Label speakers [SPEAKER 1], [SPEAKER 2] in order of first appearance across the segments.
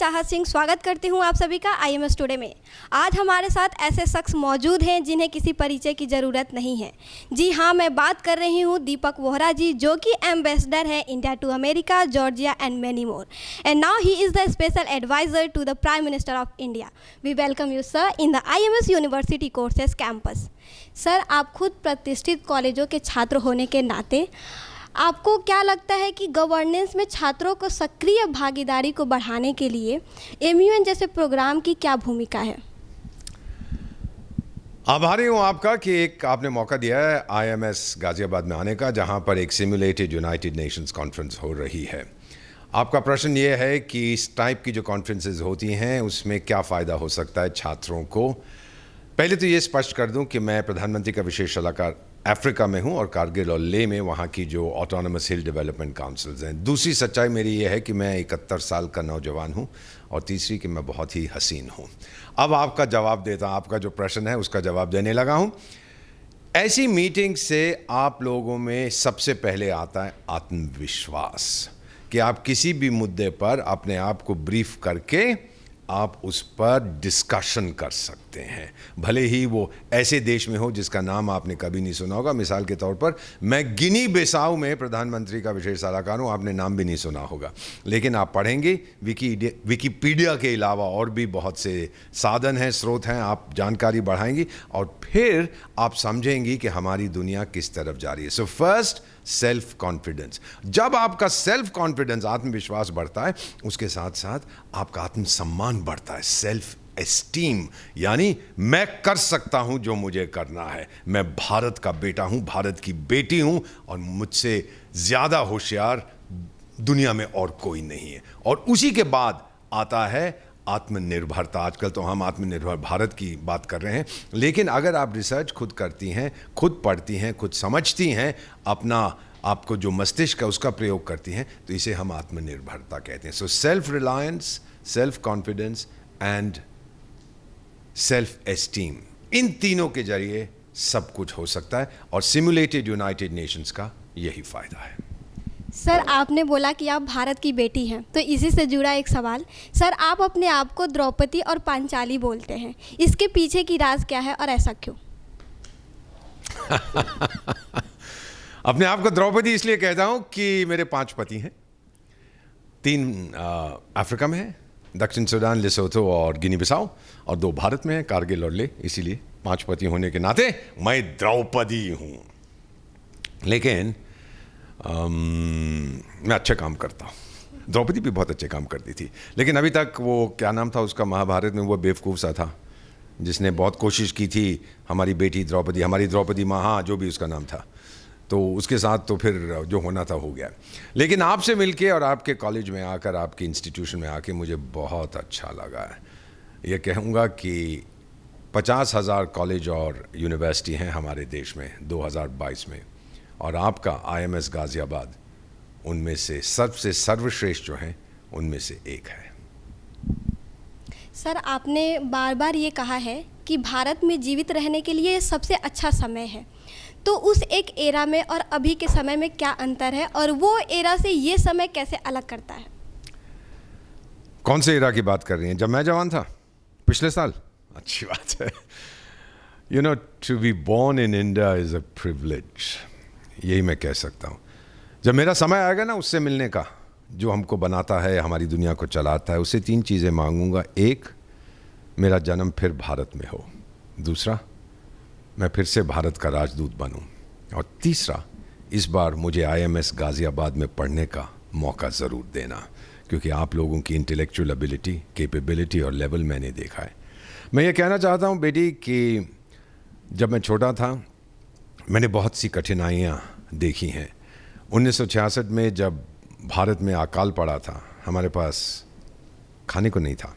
[SPEAKER 1] चाहत सिंह स्वागत करती हूं आप सभी का IMS टुडे में। आज हमारे साथ ऐसे शख्स मौजूद हैं जिन्हें किसी परिचय की ज़रूरत नहीं है। जी हां, मैं बात कर रही हूं दीपक वोहरा जी, जो कि एम्बेसडर हैं India to America, Georgia and many more. And now he is the special advisor to the prime minister of India. We welcome you sir in the IMS university courses campus. Sir, आप खुद प्रतिष्ठित कॉलेजों के छात्र होने के नाते आपको क्या लगता है कि गवर्नेंस में छात्रों को सक्रिय भागीदारी को बढ़ाने के लिए MUN जैसे प्रोग्राम की क्या भूमिका है?
[SPEAKER 2] आभारी हूँ आपका कि एक आपने मौका दिया है IMS गाज़ियाबाद में आने का, जहाँ पर एक सिमुलेटेड यूनाइटेड नेशंस कॉन्फ्रेंस हो रही है। आपका प्रश्न ये है कि इस टाइप की जो कॉन्फ्रेंसेज होती हैं उसमें क्या फ़ायदा हो सकता है छात्रों को। पहले तो ये स्पष्ट कर दूं कि मैं प्रधानमंत्री का विशेष सलाहकार अफ्रीका में हूं और कारगिल और लेह में वहां की जो ऑटोनमस हिल डेवलपमेंट काउंसिल्स हैं। दूसरी सच्चाई मेरी ये है कि मैं 71 साल का नौजवान हूं और तीसरी कि मैं बहुत ही हसीन हूं। अब आपका जवाब देता हूं, आपका जो प्रश्न है उसका जवाब देने लगा हूं। ऐसी मीटिंग से आप लोगों में सबसे पहले आता है आत्मविश्वास कि आप किसी भी मुद्दे पर अपने आप को ब्रीफ करके आप उस पर डिस्कशन कर सकते हैं, भले ही वो ऐसे देश में हो जिसका नाम आपने कभी नहीं सुना होगा। मिसाल के तौर पर मैं गिनी बिसाऊ में प्रधानमंत्री का विशेष सलाहकार हूँ, आपने नाम भी नहीं सुना होगा, लेकिन आप पढ़ेंगे विकीपीडिया के अलावा और भी बहुत से साधन हैं, स्रोत हैं, आप जानकारी बढ़ाएंगी और फिर आप समझेंगी कि हमारी दुनिया किस तरफ जा रही है। So first, self confidence. जब आपका सेल्फ कॉन्फिडेंस, आत्मविश्वास बढ़ता है, उसके साथ साथ आपका आत्मसम्मान बढ़ता है, सेल्फ एस्टीम, यानी मैं कर सकता हूं जो मुझे करना है, मैं भारत का बेटा हूं, भारत की बेटी हूं और मुझसे ज्यादा होशियार दुनिया में और कोई नहीं है। और उसी के बाद आता है आत्मनिर्भरता। आजकल तो हम आत्मनिर्भर भारत की बात कर रहे हैं, लेकिन अगर आप रिसर्च खुद करती हैं, खुद पढ़ती हैं, खुद समझती हैं, अपना आपको जो मस्तिष्क है उसका प्रयोग करती हैं, तो इसे हम आत्मनिर्भरता कहते हैं। So self reliance, self confidence and self esteem, इन तीनों के जरिए सब कुछ हो सकता है और सिमुलेटेड यूनाइटेड नेशंस का यही फायदा है।
[SPEAKER 1] सर, आपने बोला कि आप भारत की बेटी हैं, तो इसी से जुड़ा एक सवाल। सर, आप अपने आप को द्रौपदी और पांचाली बोलते हैं, इसके पीछे की राज क्या है और ऐसा क्यों?
[SPEAKER 2] अपने आप को द्रौपदी इसलिए कहता हूं कि मेरे 5 पति हैं। 3 अफ्रीका में हैं, दक्षिण सूडान, लेसोथो और गिनी बिसाऊ, और 2 भारत में हैं, कारगिल और लेह। इसीलिए 5 पति होने के नाते मैं द्रौपदी हूं। लेकिन मैं अच्छे काम करता हूँ। द्रौपदी भी बहुत अच्छे काम करती थी, लेकिन अभी तक वो क्या नाम था उसका महाभारत में, वो बेवकूफ़ सा था जिसने बहुत कोशिश की थी हमारी बेटी द्रौपदी, हमारी द्रौपदी माँ, हाँ जो भी उसका नाम था, तो उसके साथ तो फिर जो होना था हो गया। लेकिन आपसे मिलके और आपके कॉलेज में आकर, आपके इंस्टीट्यूशन में आके मुझे बहुत अच्छा लगा है। ये कहूँगा कि 50,000 कॉलेज और यूनिवर्सिटी हैं हमारे देश में 2022 में, और आपका IMS गाज़ियाबाद उनमें से सबसे सर्वश्रेष्ठ जो हैं उनमें से एक है।
[SPEAKER 1] सर, आपने बार बार ये कहा है कि भारत में जीवित रहने के लिए सबसे अच्छा समय है, तो उस एक एरा में और अभी के समय में क्या अंतर है और वो एरा से ये समय कैसे अलग करता है?
[SPEAKER 2] कौन से एरा की बात कर रही हैं? जब मैं जवान था, पिछले साल? अच्छी बात है। You know, to be born in India is a privilege, यही मैं कह सकता हूँ। जब मेरा समय आएगा ना उससे मिलने का, जो हमको बनाता है, हमारी दुनिया को चलाता है, उससे 3 चीज़ें मांगूंगा। एक, मेरा जन्म फिर भारत में हो। दूसरा, मैं फिर से भारत का राजदूत बनूं। और तीसरा, इस बार मुझे IMS गाज़ियाबाद में पढ़ने का मौका ज़रूर देना, क्योंकि आप लोगों की इंटेलेक्चुअल एबिलिटी, कैपेबिलिटी और लेवल मैंने देखा है। मैं ये कहना चाहता हूँ बेटी कि जब मैं छोटा था मैंने बहुत सी कठिनाइयाँ देखी हैं। 1966 में जब भारत में अकाल पड़ा था, हमारे पास खाने को नहीं था।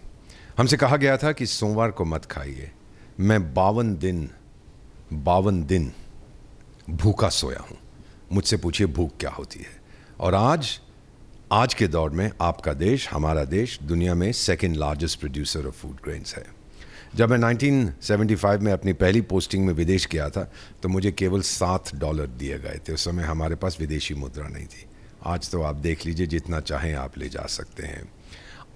[SPEAKER 2] हमसे कहा गया था कि सोमवार को मत खाइए। मैं 52 दिन भूखा सोया हूँ। मुझसे पूछिए भूख क्या होती है। और आज के दौर में आपका देश, हमारा देश, दुनिया में 2nd largest producer of food grains है। जब मैं 1975 में अपनी पहली पोस्टिंग में विदेश गया था तो मुझे केवल $7 दिए गए थे। उस समय हमारे पास विदेशी मुद्रा नहीं थी। आज तो आप देख लीजिए, जितना चाहें आप ले जा सकते हैं।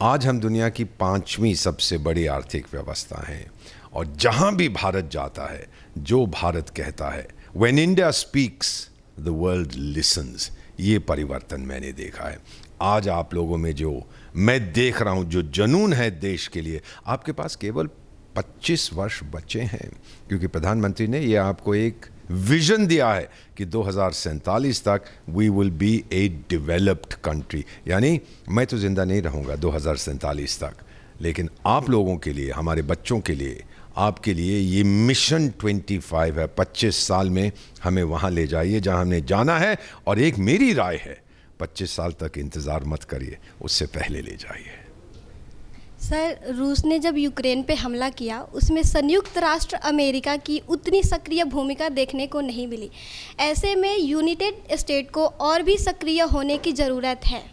[SPEAKER 2] आज हम दुनिया की 5वीं सबसे बड़ी आर्थिक व्यवस्था हैं और जहां भी भारत जाता है, जो भारत कहता है, when India speaks the world lessons, ये परिवर्तन मैंने देखा है। आज आप लोगों में जो मैं देख रहा हूं, जो जुनून है देश के लिए, आपके पास केवल 25 वर्ष बचे हैं, क्योंकि प्रधानमंत्री ने ये आपको एक विजन दिया है कि 2047 तक we will be a developed country. यानी मैं तो जिंदा नहीं रहूंगा 2047 तक, लेकिन आप लोगों के लिए, हमारे बच्चों के लिए, आपके लिए ये मिशन 25 है। 25 साल में हमें वहां ले जाइए जहां हमने जाना है। और एक मेरी राय है, 25 साल तक इंतज़ार मत करिए, उससे पहले ले जाइए।
[SPEAKER 1] सर, रूस ने जब यूक्रेन पे हमला किया, उसमें संयुक्त राष्ट्र अमेरिका की उतनी सक्रिय भूमिका देखने को नहीं मिली। ऐसे में यूनाइटेड स्टेट को और भी सक्रिय होने की ज़रूरत है।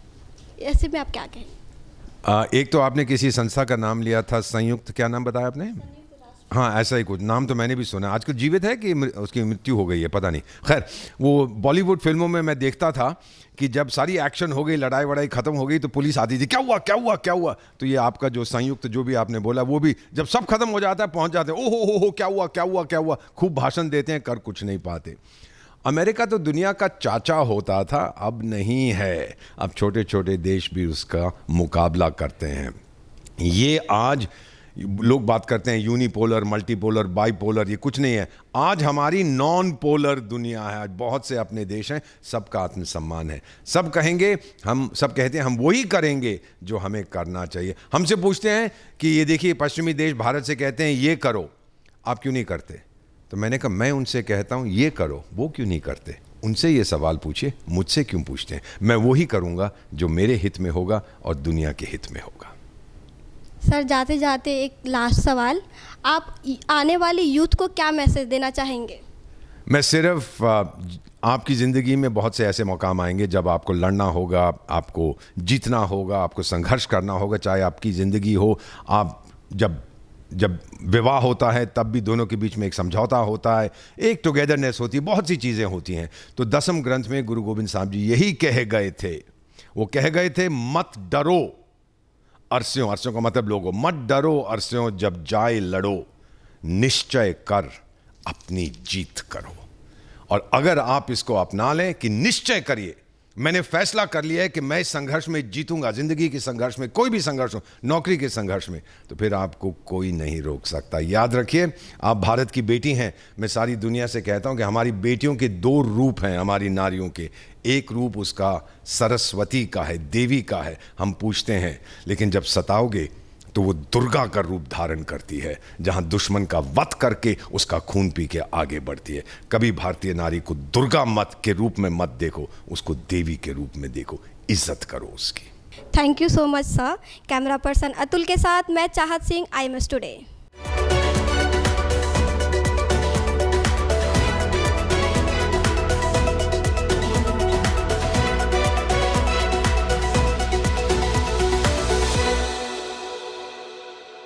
[SPEAKER 1] ऐसे में आप क्या कहें?
[SPEAKER 2] एक तो आपने किसी संस्था का नाम लिया था, संयुक्त, क्या नाम बताया आपने? हाँ, ऐसा ही कुछ नाम तो मैंने भी सुना। आजकल जीवित है कि उसकी मृत्यु हो गई है, पता नहीं। खैर, वो बॉलीवुड फिल्मों में मैं देखता था कि जब सारी एक्शन हो गई, लड़ाई वड़ाई खत्म हो गई, तो पुलिस आती थी, क्या हुआ क्या हुआ क्या हुआ। तो ये आपका जो संयुक्त, जो भी आपने बोला, वो भी जब सब खत्म हो जाता है, पहुंच जाते हैं, ओहो हो क्या हुआ क्या हुआ क्या हुआ, खूब भाषण देते हैं, कर कुछ नहीं पाते। अमेरिका तो दुनिया का चाचा होता था, अब नहीं है। अब छोटे छोटे देश भी उसका मुकाबला करते हैं। ये आज लोग बात करते हैं यूनिपोलर, मल्टीपोलर, बाईपोलर, ये कुछ नहीं है। आज हमारी नॉन पोलर दुनिया है। आज बहुत से अपने देश हैं, सबका आत्मसम्मान है। सब कहेंगे, हम सब कहते हैं हम वही करेंगे जो हमें करना चाहिए। हमसे पूछते हैं कि ये देखिए, पश्चिमी देश भारत से कहते हैं ये करो, आप क्यों नहीं करते? तो मैंने कहा, मैं उनसे कहता हूं ये करो, वो क्यों नहीं करते? उनसे ये सवाल पूछिए, मुझसे क्यों पूछते हैं? मैं वही करूंगा जो मेरे हित में होगा और दुनिया के हित में होगा।
[SPEAKER 1] सर, जाते जाते एक लास्ट सवाल, आप आने वाली यूथ को क्या मैसेज देना चाहेंगे?
[SPEAKER 2] मैं सिर्फ आपकी ज़िंदगी में बहुत से ऐसे मौकाम आएंगे जब आपको लड़ना होगा, आपको जीतना होगा, आपको संघर्ष करना होगा। चाहे आपकी ज़िंदगी हो, आप जब विवाह होता है तब भी दोनों के बीच में एक समझौता होता है, एक टुगेदरनेस होती है, बहुत सी चीज़ें होती हैं। तो 10वें ग्रंथ में गुरु गोविंद साहब जी यही कह गए थे। वो कह गए थे, मत डरो अरस्यों, अरस्यों का मतलब लोगों, मत डरो अरस्यों, जब जाए लड़ो, निश्चय कर अपनी जीत करो। और अगर आप इसको अपना लें कि निश्चय करिए, मैंने फैसला कर लिया है कि मैं इस संघर्ष में जीतूंगा, जिंदगी के संघर्ष में, कोई भी संघर्ष हो, नौकरी के संघर्ष में, तो फिर आपको कोई नहीं रोक सकता। याद रखिए, आप भारत की बेटी हैं। मैं सारी दुनिया से कहता हूं कि हमारी बेटियों के 2 रूप हैं, हमारी नारियों के। एक रूप उसका सरस्वती का है, देवी का है, हम पूछते हैं, लेकिन जब सताओगे तो वो दुर्गा का रूप धारण करती है, जहां दुश्मन का वध करके उसका खून पी के आगे बढ़ती है। कभी भारतीय नारी को दुर्गा मत के रूप में मत देखो, उसको देवी के रूप में देखो, इज्जत करो उसकी।
[SPEAKER 1] Thank you so much sir. Camera person Atul के साथ मैं चाहत सिंह, IMS टुडे।